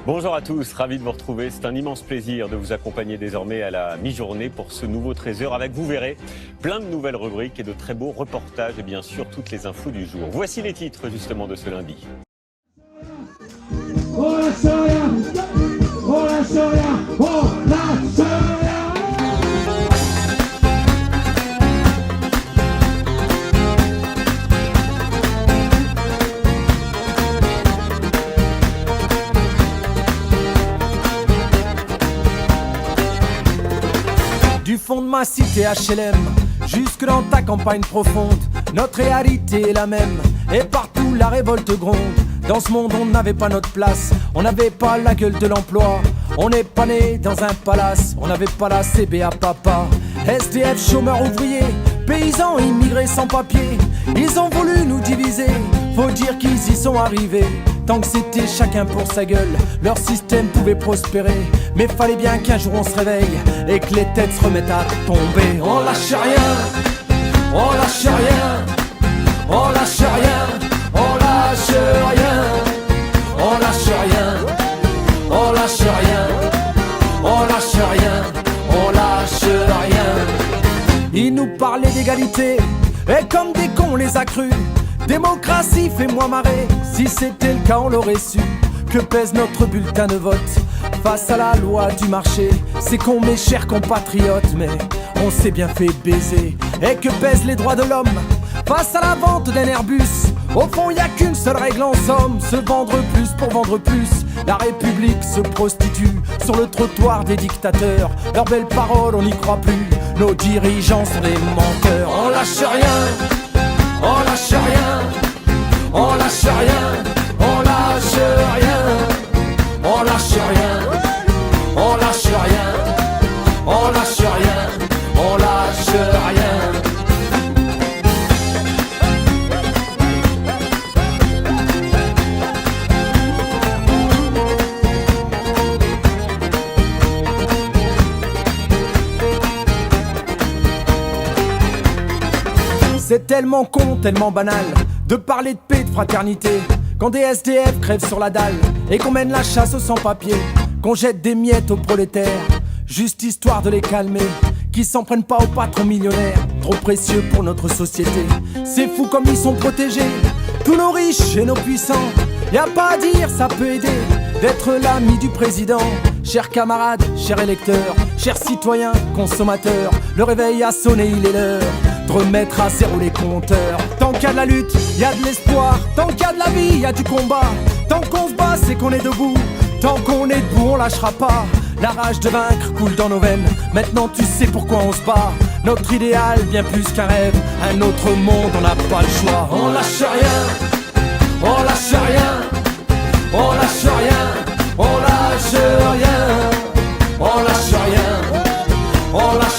Bonjour à tous, ravi de vous retrouver. C'est un immense plaisir de vous accompagner désormais à la mi-journée pour ce nouveau 13h avec, vous verrez, plein de nouvelles rubriques et de très beaux reportages et bien sûr toutes les infos du jour. Voici les titres justement de ce lundi. On lâche rien, on lâche rien, on lâche rien. Du fond de ma cité HLM, jusque dans ta campagne profonde, notre réalité est la même, et partout la révolte gronde. Dans ce monde on n'avait pas notre place, on n'avait pas la gueule de l'emploi, on n'est pas né dans un palace, on n'avait pas la CBA papa. SDF, chômeurs, ouvriers, paysans, immigrés sans papier, ils ont voulu nous diviser, faut dire qu'ils y sont arrivés. Tant que c'était chacun pour sa gueule, leur système pouvait prospérer. Mais fallait bien qu'un jour on se réveille et que les têtes se remettent à tomber. On lâche rien, on lâche rien, on lâche rien, on lâche rien, on lâche rien, on lâche rien, on lâche rien, on lâche rien. Ils nous parlaient d'égalité et comme des cons on les a crus. Démocratie, fais-moi marrer, si c'était le cas on l'aurait su. Que pèse notre bulletin de vote face à la loi du marché? C'est con mes chers compatriotes, mais on s'est bien fait baiser. Et que pèsent les droits de l'homme face à la vente d'un Airbus? Au fond y a qu'une seule règle en somme, se vendre plus pour vendre plus. La République se prostitue sur le trottoir des dictateurs. Leurs belles paroles on n'y croit plus, nos dirigeants sont des menteurs. On lâche rien, on lâche rien, on lâche rien, on lâche rien, on lâche rien, on lâche rien, on lâche rien, on lâche rien. C'est tellement con, tellement banal de parler de paix, de fraternité, quand des SDF crèvent sur la dalle et qu'on mène la chasse aux sans-papiers, qu'on jette des miettes aux prolétaires, juste histoire de les calmer, qui s'en prennent pas aux patrons millionnaires, trop précieux pour notre société. C'est fou comme ils sont protégés, tous nos riches et nos puissants. Y a pas à dire, ça peut aider d'être l'ami du président. Chers camarades, chers électeurs, chers citoyens, consommateurs, le réveil a sonné, il est l'heure de remettre à zéro les compteurs. Tant qu'il y a de la lutte, il y a de l'espoir. Tant qu'il y a de la vie, il y a du combat. Tant qu'on se bat, c'est qu'on est debout. Tant qu'on est debout, on lâchera pas. La rage de vaincre coule dans nos veines. Maintenant tu sais pourquoi on se bat. Notre idéal, bien plus qu'un rêve. Un autre monde, on n'a pas le choix. On lâche rien, on lâche rien, on lâche rien, on lâche rien, on lâche rien, on lâche